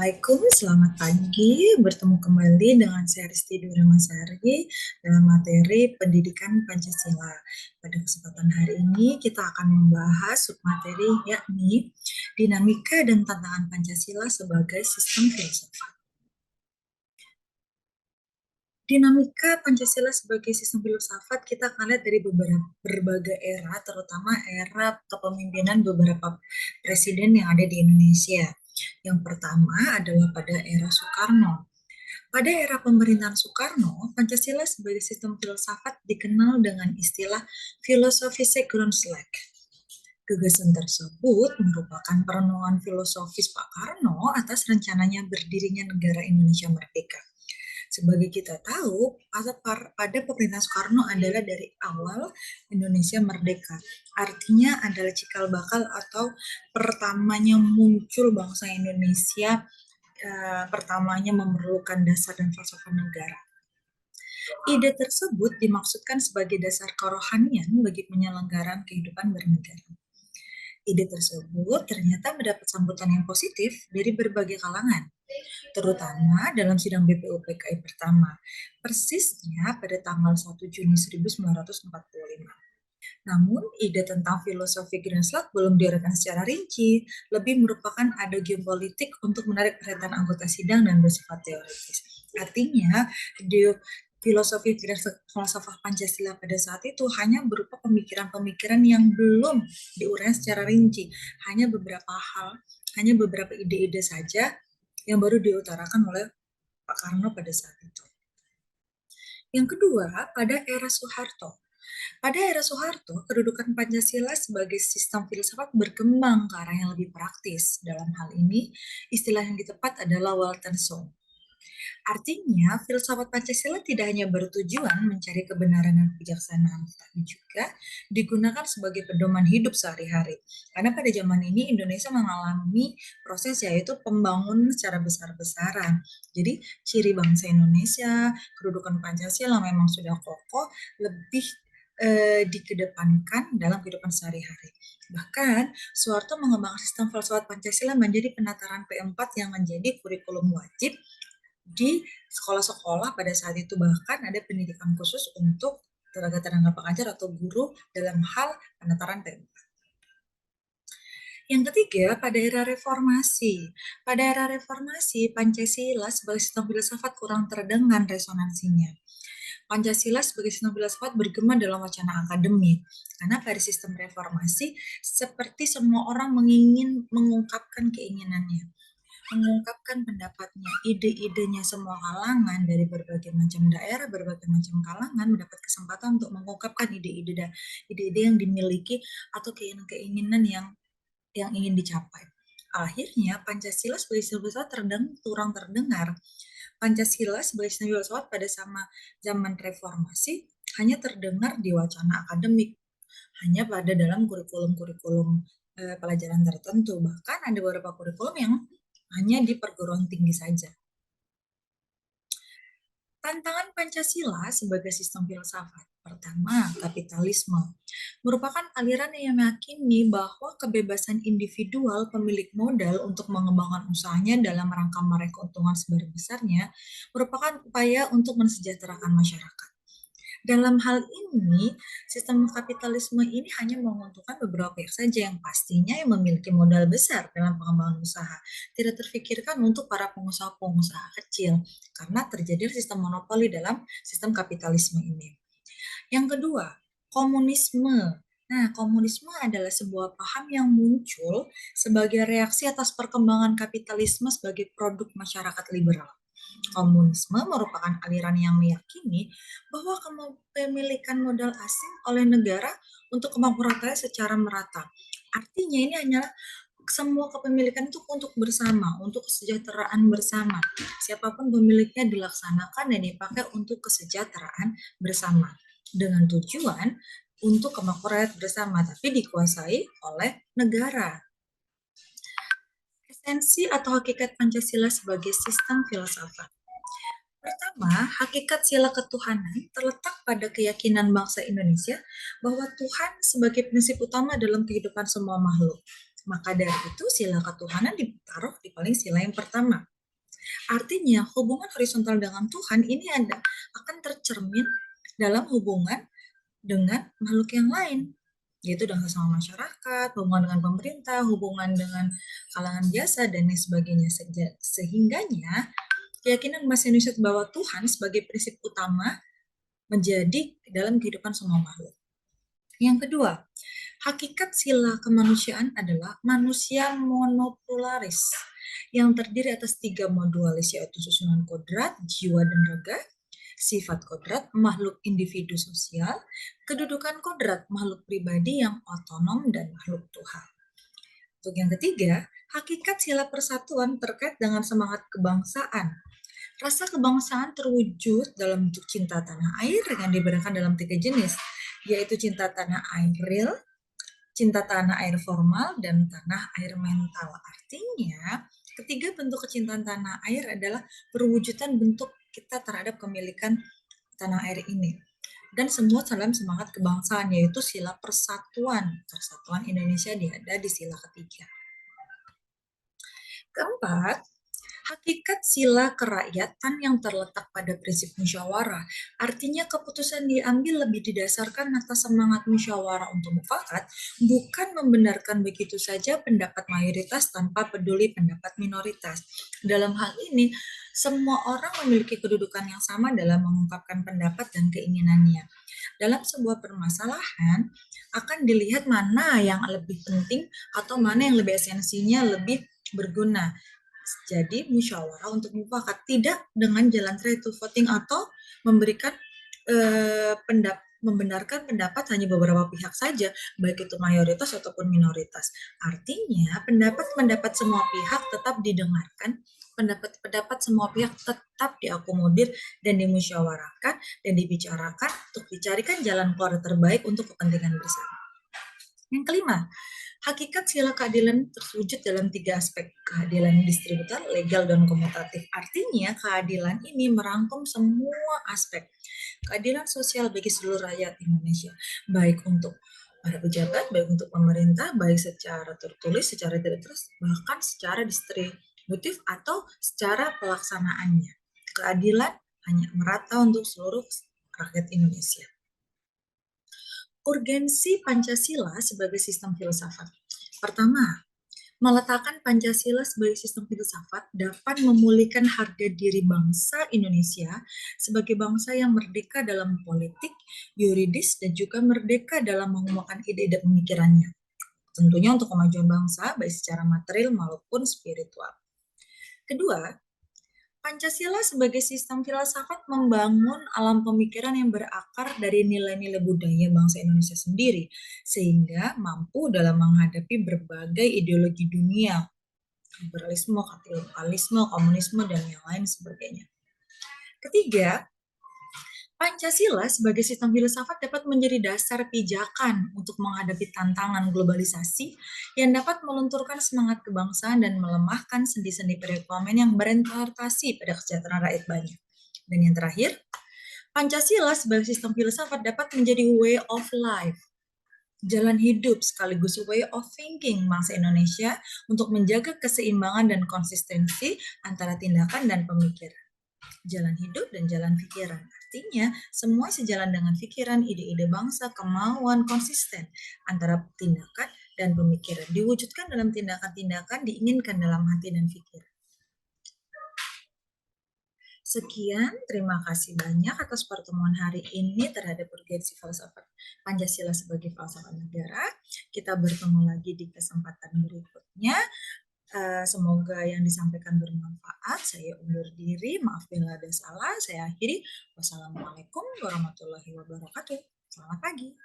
Assalamualaikum, selamat pagi. Bertemu kembali dengan saya Risti Duramasari dalam materi Pendidikan Pancasila. Pada kesempatan hari ini kita akan membahas submateri yakni Dinamika dan Tantangan Pancasila sebagai Sistem Filsafat. Dinamika Pancasila sebagai sistem filsafat kita akan lihat dari berbagai era, terutama era kepemimpinan beberapa presiden yang ada di Indonesia. Yang pertama adalah pada era Soekarno. Pada era pemerintahan Soekarno, Pancasila sebagai sistem filsafat dikenal dengan istilah filosofi Sekronslag. Gagasan tersebut merupakan perenungan filosofis Pak Karno atas rencananya berdirinya negara Indonesia Merdeka. Sebagai kita tahu, pada pemerintahan Soekarno adalah dari awal Indonesia merdeka. Artinya adalah cikal bakal atau pertamanya muncul bangsa Indonesia, pertamanya memerlukan dasar dan falsafah negara. Ide tersebut dimaksudkan sebagai dasar kerohanian bagi penyelenggaraan kehidupan bernegara. Ide tersebut ternyata mendapat sambutan yang positif dari berbagai kalangan, terutama dalam sidang BPUPKI pertama, persisnya pada tanggal 1 Juni 1945. Namun, ide tentang filosofi Greenslag belum diuraikan secara rinci, lebih merupakan ade geopolitik untuk menarik perhatian anggota sidang dan bersifat teoritis. Artinya, filosofi filsafat Pancasila pada saat itu hanya berupa pemikiran-pemikiran yang belum diuraikan secara rinci, hanya beberapa ide-ide saja yang baru diutarakan oleh Pak Karno pada saat itu. Yang kedua, pada era Soeharto. Pada era Soeharto, kedudukan Pancasila sebagai sistem filsafat berkembang ke arah yang lebih praktis. Dalam hal ini, istilah yang tepat adalah Weltanschauung. Artinya, filsafat Pancasila tidak hanya bertujuan mencari kebenaran dan kebijaksanaan, tapi juga digunakan sebagai pedoman hidup sehari-hari. Karena pada zaman ini Indonesia mengalami proses yaitu pembangunan secara besar-besaran. Jadi, ciri bangsa Indonesia, kedudukan Pancasila memang sudah kokoh, lebih dikedepankan dalam kehidupan sehari-hari. Bahkan, Soeharto mengembangkan sistem filsafat Pancasila menjadi penataran P4 yang menjadi kurikulum wajib di sekolah-sekolah pada saat itu. Bahkan ada pendidikan khusus untuk tenaga-tenaga pengajar atau guru dalam hal penataran P4. Yang ketiga, pada era reformasi. Pada era reformasi, Pancasila sebagai sistem filsafat kurang terdengar resonansinya. Pancasila sebagai sistem filsafat bergema dalam wacana akademik. Karena pada sistem reformasi, seperti semua orang ingin mengungkapkan keinginannya, mengungkapkan pendapatnya, ide-idenya semua kalangan dari berbagai macam daerah, berbagai macam kalangan mendapat kesempatan untuk mengungkapkan ide-ide yang dimiliki atau keinginan yang ingin dicapai. Akhirnya Pancasila sebagai sistem filsafat kurang terdengar. Pancasila sebagai sistem filsafat pada zaman reformasi hanya terdengar di wacana akademik, hanya pada dalam kurikulum pelajaran tertentu. Bahkan ada beberapa kurikulum yang hanya di perguruan tinggi saja. Tantangan Pancasila sebagai sistem filsafat. Pertama, kapitalisme. Merupakan aliran yang meyakini bahwa kebebasan individual pemilik modal untuk mengembangkan usahanya dalam rangka meraih keuntungan sebesar-besarnya merupakan upaya untuk mensejahterakan masyarakat. Dalam hal ini, sistem kapitalisme ini hanya menguntungkan beberapa pihak saja yang pastinya yang memiliki modal besar dalam pengembangan usaha. Tidak terfikirkan untuk para pengusaha-pengusaha kecil, karena terjadi sistem monopoli dalam sistem kapitalisme ini. Yang kedua, komunisme. Nah, komunisme adalah sebuah paham yang muncul sebagai reaksi atas perkembangan kapitalisme sebagai produk masyarakat liberal. Komunisme merupakan aliran yang meyakini bahwa kepemilikan modal asing oleh negara untuk kemakmuran secara merata. Artinya ini hanyalah semua kepemilikan itu untuk bersama, untuk kesejahteraan bersama. Siapapun pemiliknya dilaksanakan dan dipakai untuk kesejahteraan bersama dengan tujuan untuk kemakmuran bersama, tapi dikuasai oleh negara. Esensi atau hakikat Pancasila sebagai sistem filsafat. Pertama, hakikat sila ketuhanan terletak pada keyakinan bangsa Indonesia bahwa Tuhan sebagai prinsip utama dalam kehidupan semua makhluk. Maka dari itu sila ketuhanan ditaruh di paling sila yang pertama. Artinya hubungan horizontal dengan Tuhan ini akan tercermin dalam hubungan dengan makhluk yang lain, yaitu dengan sesama masyarakat, hubungan dengan pemerintah, hubungan dengan kalangan biasa, dan lain sebagainya. Sehingganya, keyakinan Mas Indonesia bahwa Tuhan sebagai prinsip utama menjadi dalam kehidupan semua makhluk. Yang kedua, hakikat sila kemanusiaan adalah manusia monopolaris yang terdiri atas 3 modualis, yaitu susunan kodrat, jiwa dan raga, sifat kodrat, makhluk individu sosial, kedudukan kodrat, makhluk pribadi yang otonom dan makhluk Tuhan. Untuk yang ketiga, hakikat sila persatuan terkait dengan semangat kebangsaan. Rasa kebangsaan terwujud dalam bentuk cinta tanah air yang dibedakan dalam 3 jenis, yaitu cinta tanah air real, cinta tanah air formal, dan tanah air mental. Artinya, ketiga bentuk kecintaan tanah air adalah perwujudan bentuk kita terhadap kepemilikan tanah air ini. Dan semua dalam semangat kebangsaan, yaitu sila persatuan. Persatuan Indonesia ada di sila ketiga. Keempat, hakikat sila kerakyatan yang terletak pada prinsip musyawarah. Artinya keputusan diambil lebih didasarkan atas semangat musyawarah untuk mufakat, bukan membenarkan begitu saja pendapat mayoritas tanpa peduli pendapat minoritas. Dalam hal ini, semua orang memiliki kedudukan yang sama dalam mengungkapkan pendapat dan keinginannya. Dalam sebuah permasalahan, akan dilihat mana yang lebih penting atau mana yang lebih esensinya lebih berguna. Jadi musyawarah untuk mufakat, tidak dengan jalan trade to voting atau memberikan membenarkan pendapat hanya beberapa pihak saja, baik itu mayoritas ataupun minoritas. Artinya pendapat-pendapat semua pihak tetap didengarkan, pendapat-pendapat semua pihak tetap diakomodir dan dimusyawarahkan dan dibicarakan untuk dicarikan jalan keluar terbaik untuk kepentingan bersama. Yang kelima, hakikat sila keadilan terwujud dalam 3 aspek, keadilan distributor, legal, dan komutatif. Artinya keadilan ini merangkum semua aspek. Keadilan sosial bagi seluruh rakyat Indonesia, baik untuk para pejabat, baik untuk pemerintah, baik secara tertulis, secara tidak tertulis, bahkan secara distributif atau secara pelaksanaannya. Keadilan hanya merata untuk seluruh rakyat Indonesia. Urgensi Pancasila sebagai sistem filsafat. Pertama, meletakkan Pancasila sebagai sistem filsafat dapat memulihkan harga diri bangsa Indonesia sebagai bangsa yang merdeka dalam politik, yuridis, dan juga merdeka dalam mengembangkan ide-ide pemikirannya. Tentunya untuk kemajuan bangsa, baik secara material maupun spiritual. Kedua, Pancasila sebagai sistem filsafat membangun alam pemikiran yang berakar dari nilai-nilai budaya bangsa Indonesia sendiri, sehingga mampu dalam menghadapi berbagai ideologi dunia, liberalisme, kapitalisme, komunisme, dan yang lain sebagainya. Ketiga, Pancasila sebagai sistem filsafat dapat menjadi dasar pijakan untuk menghadapi tantangan globalisasi yang dapat melunturkan semangat kebangsaan dan melemahkan sendi-sendi perekonomian yang berorientasi pada kesejahteraan rakyat banyak. Dan yang terakhir, Pancasila sebagai sistem filsafat dapat menjadi way of life, jalan hidup sekaligus way of thinking bangsa Indonesia untuk menjaga keseimbangan dan konsistensi antara tindakan dan pemikiran. Jalan hidup dan jalan pikiran. Artinya, semua sejalan dengan pikiran, ide-ide bangsa, kemauan konsisten antara tindakan dan pemikiran. Diwujudkan dalam tindakan-tindakan diinginkan dalam hati dan pikiran. Sekian, terima kasih banyak atas pertemuan hari ini terhadap urgensi filsafat Pancasila sebagai falsafah negara. Kita bertemu lagi di kesempatan berikutnya. Semoga yang disampaikan bermanfaat. Saya undur diri, maaf bila ada salah. Saya akhiri. Wassalamualaikum warahmatullahi wabarakatuh. Selamat pagi.